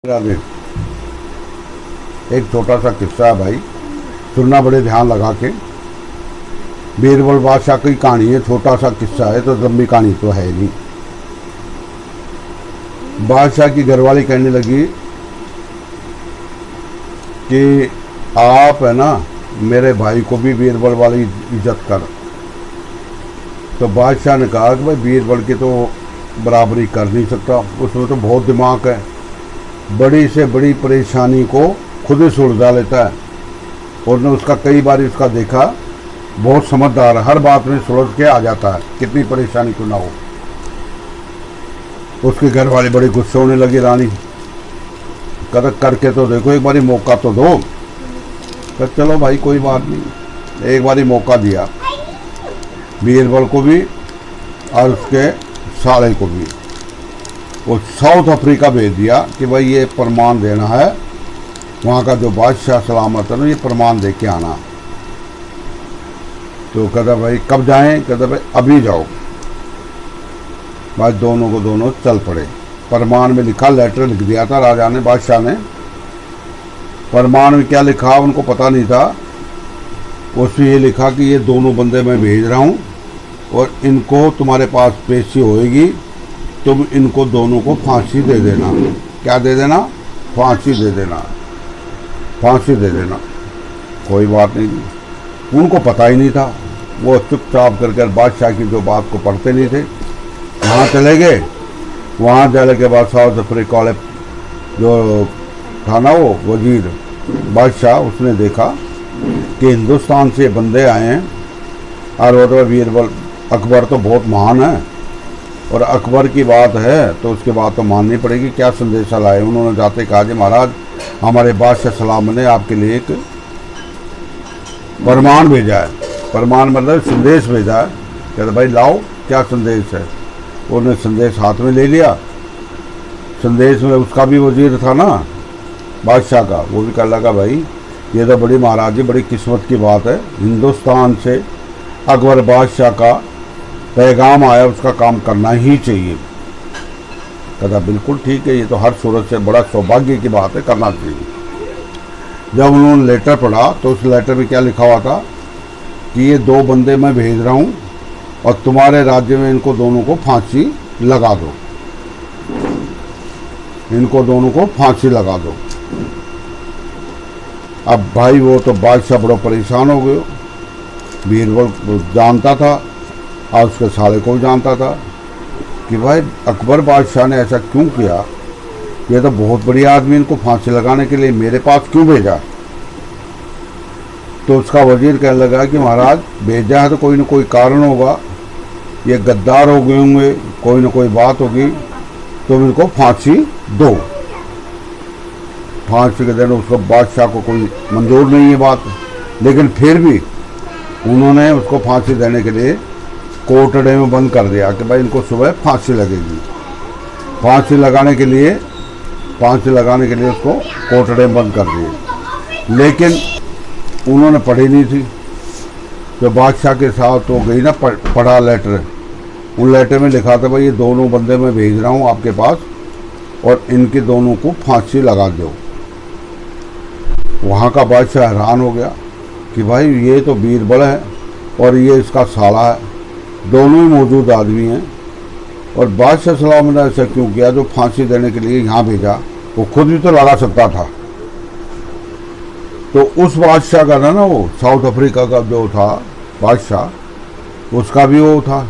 राधे। एक छोटा सा किस्सा है भाई, सुनना बड़े ध्यान लगा के। बीरबल बादशाह की कहानी है, छोटा सा किस्सा है तो लंबी कहानी तो है नहीं। बादशाह की घरवाली कहने लगी कि आप है ना मेरे भाई को भी बीरबल वाली इज्जत कर। तो बादशाह ने कहा कि भाई बीरबल की तो बराबरी कर नहीं सकता, उसमें तो बहुत दिमाग है, बड़ी से बड़ी परेशानी को खुद ही सुलझा लेता है। और ने उसका कई बार उसका देखा, बहुत समझदार है, हर बात में सुलझ के आ जाता है, कितनी परेशानी क्यों ना हो। उसके घर वाले बड़ी गुस्से होने लगी। रानी कदक करके तो देखो, एक बारी मौका तो दो। तो चलो भाई कोई बात नहीं, एक बारी मौका दिया बीरबल को भी और उसके साले को भी। वो साउथ अफ्रीका भेज दिया कि भाई ये प्रमाण देना है, वहाँ का जो बादशाह सलामत है ना, ये प्रमाण दे के आना। तो कहता भाई कब जाएं? कहता भाई अभी जाओ। भाई दोनों को दोनों चल पड़े। प्रमाण में लिखा, लेटर लिख दिया था राजा ने, बादशाह ने। प्रमाण में क्या लिखा उनको पता नहीं था। उसमें ये लिखा कि ये दोनों बंदे मैं भेज रहा हूँ और इनको तुम्हारे पास पेशी होएगी, तुम इनको दोनों को फांसी दे देना। क्या दे देना? फांसी दे देना, फांसी दे देना। कोई बात नहीं, उनको पता ही नहीं था। वो चुपचाप करके बादशाह की जो बात को पढ़ते नहीं थे। वहाँ चले गए। वहाँ जाने के बाद साउथ अफ्रीका वाले जो था ना वो वजीर बादशाह, उसने देखा कि हिंदुस्तान से बंदे आए हैं और वो तो बीरबल अकबर तो बहुत महान है और अकबर की बात है तो उसकी बात तो माननी पड़ेगी। क्या संदेशा लाए? उन्होंने जाते कहा जी महाराज, हमारे बादशाह सलाम ने आपके लिए एक प्रमाण भेजा है। प्रमाण मतलब संदेश भेजा है। कहते भाई लाओ, क्या संदेश है? उन्होंने संदेश हाथ में ले लिया। संदेश में उसका भी वजीर था ना बादशाह का, वो भी कह लगा भाई ये तो बड़ी महाराज जी बड़ी किस्मत की बात है, हिंदुस्तान से अकबर बादशाह का पैगाम आया, उसका काम करना ही चाहिए। कहता बिल्कुल ठीक है, ये तो हर सूरत से बड़ा सौभाग्य की बात है, करना चाहिए। जब उन्होंने लेटर पढ़ा तो उस लेटर में क्या लिखा हुआ था कि ये दो बंदे मैं भेज रहा हूँ और तुम्हारे राज्य में इनको दोनों को फांसी लगा दो, इनको दोनों को फांसी लगा दो। अब भाई वो तो बादशाह बड़ा परेशान हो गए। बीरबल जानता था और उसके साले को भी जानता था कि भाई अकबर बादशाह ने ऐसा क्यों किया, ये तो बहुत बड़ी आदमी, इनको फांसी लगाने के लिए मेरे पास क्यों भेजा। तो उसका वजीर कहने लगा कि महाराज भेजा है तो कोई ना कोई कारण होगा, ये गद्दार हो गए होंगे, कोई ना कोई बात होगी, तुम इनको फांसी दो। फांसी के दिन उसको बादशाह को कोई मंजूर नहीं है बात, लेकिन फिर भी उन्होंने उसको फांसी देने के लिए कोटड़े में बंद कर दिया कि भाई इनको सुबह फांसी लगेगी। फांसी लगाने के लिए उसको कोटड़े में बंद कर दिए। लेकिन उन्होंने पढ़ी नहीं थी। जो बादशाह के साथ तो गई ना, पढ़ा लेटर। उन लेटर में लिखा था भाई ये दोनों बंदे मैं भेज रहा हूँ आपके पास और इनके दोनों को फांसी लगा दो। वहाँ का बादशाह हैरान हो गया कि भाई ये तो बीरबल है और ये इसका साला है, दोनों ही मौजूद आदमी हैं, और बादशाह सलाम ने ऐसा क्यों किया? जो फांसी देने के लिए यहाँ भेजा वो खुद भी तो लगा सकता था। तो उस बादशाह का ना वो साउथ अफ्रीका का जो था बादशाह, उसका भी वो था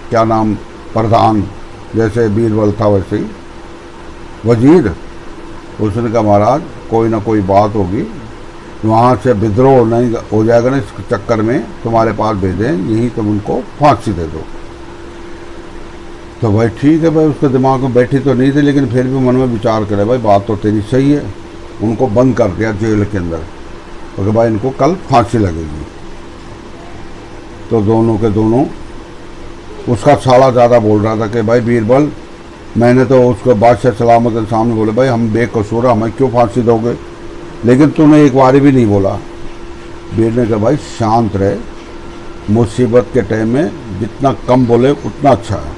क्या नाम, प्रधान, जैसे बीरबल था वैसे ही वजीर। उसने कहा महाराज कोई ना कोई बात होगी, वहाँ से विद्रोह नहीं हो जाएगा ना, इस चक्कर में तुम्हारे पास भेजें, यही तुम उनको फांसी दे दो। तो भाई ठीक है भाई, उसके दिमाग में बैठी तो नहीं थी, लेकिन फिर भी मन में विचार करे भाई बात तो तेरी सही है। उनको बंद कर दिया जेल के अंदर, क्योंकि भाई इनको कल फांसी लगेगी। तो दोनों के दोनों, उसका साला ज़्यादा बोल रहा था कि भाई बीरबल, मैंने तो उसको बादशाह सलामत के सामने बोले भाई हम बेकसूर, हमें क्यों फांसी दोगे, लेकिन तूने एक बार भी नहीं बोला। बीर ने कहा भाई शांत रहे, मुसीबत के टाइम में जितना कम बोले उतना अच्छा है।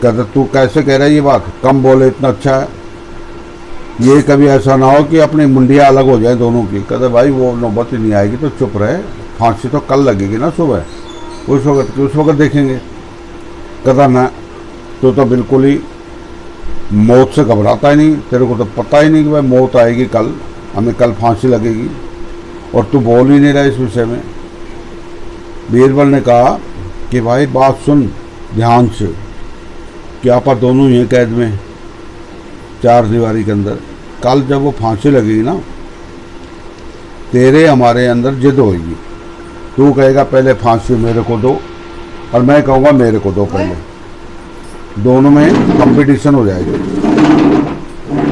कहते तू कैसे कह रहा है ये बात, कम बोले इतना अच्छा है? ये कभी ऐसा ना हो कि अपनी मुंडियाँ अलग हो जाए दोनों की। कहते भाई वो नौबत ही नहीं आएगी तो चुप रहे, फांसी तो कल लगेगी ना सुबह, उस वक्त देखेंगे। कहता ना, तो बिल्कुल ही मौत से घबराता ही नहीं, तेरे को तो पता ही नहीं कि भाई मौत आएगी कल, हमें कल फांसी लगेगी, और तू बोल ही नहीं रहा इस विषय में। बीरबल ने कहा कि भाई बात सुन ध्यान से, कि आप दोनों ही हैं कैद में चार दीवारी के अंदर। कल जब वो फांसी लगेगी ना, तेरे हमारे अंदर जिद होगी। तू कहेगा पहले फांसी मेरे को दो, और मैं कहूँगा मेरे को दो पहले, दोनों में कंपटीशन हो जाएगी।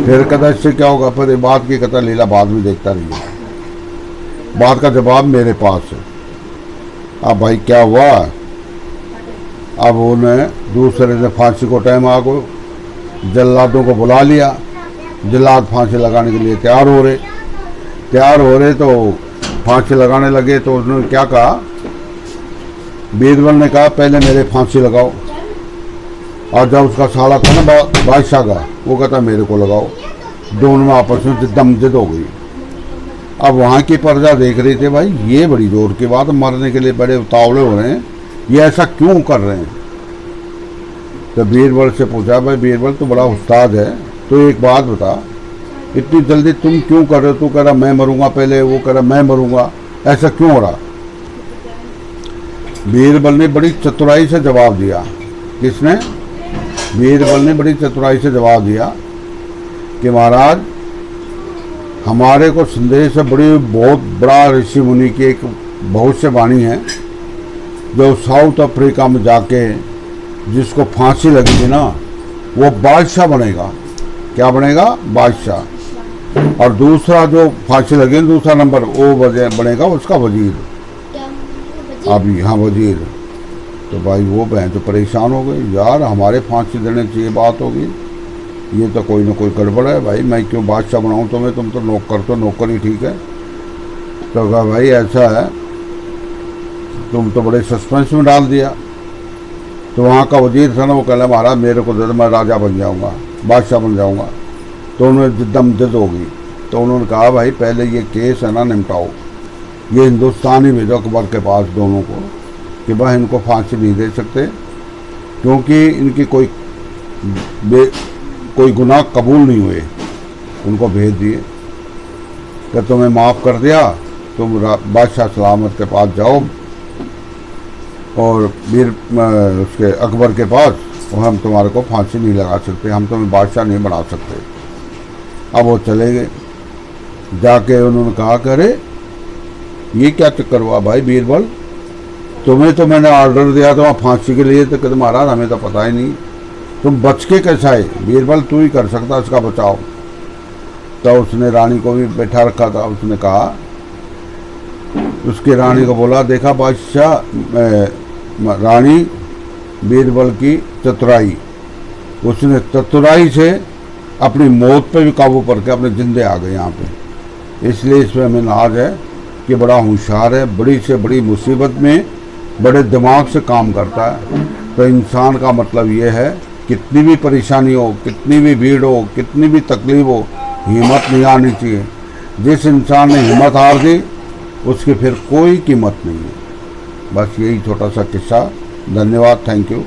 फिर कहता इससे क्या होगा, फिर बात की कहता लीला बाद में देखता रहिए, बात का जवाब मेरे पास है। अब भाई क्या हुआ, अब उन्हें दूसरे से फांसी को टाइम आ गो, जल्लादों को बुला लिया। जल्लाद फांसी लगाने के लिए तैयार हो रहे तो फांसी लगाने लगे। तो उसने क्या कहा, बीरबल ने कहा पहले मेरे फांसी लगाओ, और जब उसका साला था ना बादशाह का, वो कहता मेरे को लगाओ। दोनों में आपस में दमजद हो गई। अब वहाँ की प्रजा देख रही थी, भाई ये बड़ी जोर की बात, मरने के लिए बड़े उतावले हो रहे हैं, ये ऐसा क्यों कर रहे हैं। तो बीरबल से पूछा, भाई बीरबल तो बड़ा उस्ताद है, तो एक बात बता, इतनी जल्दी तुम क्यों कर रहे हो। तू कह रहा मैं मरूंगा पहले, वो कह रहा मैं मरूंगा, ऐसा क्यों हो रहा। बीरबल ने बड़ी चतुराई से जवाब दिया। किसने, बीरबल ने बड़ी चतुराई से जवाब दिया कि महाराज हमारे को संदेश है, बहुत बड़ा ऋषि मुनि की एक भविष्यवाणी है, जो साउथ अफ्रीका में जाके जिसको फांसी लगेगी ना, वो बादशाह बनेगा। क्या बनेगा, बादशाह। और दूसरा जो फांसी लगेगी दूसरा नंबर, वो बनेगा उसका वजीर। अभी हाँ वजीर। तो भाई वो बहन तो परेशान हो गई, यार हमारे फांसी देने चाहिए बात होगी, ये तो कोई ना कोई गड़बड़ है भाई, मैं क्यों बादशाह बनाऊँ तुम्हें, तुम तो नौकर ही ठीक है। तो कहा भाई ऐसा है, तुम तो बड़े सस्पेंस में डाल दिया। तो वहाँ का वजीर था ना, वो कहला महाराज मेरे को दे दो, मैं राजा बन जाऊँगा, बादशाह बन जाऊँगा। तो उन्हें दमजद होगी। तो उन्होंने कहा भाई पहले ये केस है ना निपटाओ, ये हिंदुस्तान ही भेजो अकबर के पास दोनों को, कि भाई इनको फांसी नहीं दे सकते, क्योंकि इनकी कोई गुनाह कबूल नहीं हुए। उनको भेज दिए कि तुम्हें माफ़ कर दिया, तुम बादशाह सलामत के पास जाओ और उसके अकबर के पास, और हम तुम्हारे को फांसी नहीं लगा सकते, हम तुम्हें बादशाह नहीं बना सकते। अब वो चले गए। जाके उन्होंने कहा करे ये क्या चक्कर हुआ भाई बीरबल, तुम्हें तो मैंने ऑर्डर दिया था वहाँ फांसी के लिए, तो कहते महाराज हमें तो पता ही नहीं, तुम बच के कैसे आए। बीरबल तू ही कर सकता इसका बचाव। तो उसने रानी को भी बैठा रखा था, उसने कहा, उसकी रानी को बोला देखा बादशाह, रानी बीरबल की चतुराई, उसने चतुराई से अपनी मौत पे भी काबू करके अपने जिंदे आ गए यहाँ पे। इसलिए इसमें हमें नाज है कि बड़ा होशियार है, बड़ी से बड़ी मुसीबत में बड़े दिमाग से काम करता है। तो इंसान का मतलब ये है, कितनी भी परेशानी हो, कितनी भी भीड़ हो, कितनी भी तकलीफ हो, हिम्मत नहीं आनी चाहिए। जिस इंसान ने हिम्मत हार दी उसकी फिर कोई कीमत नहीं है। बस यही छोटा सा किस्सा। धन्यवाद, थैंक यू।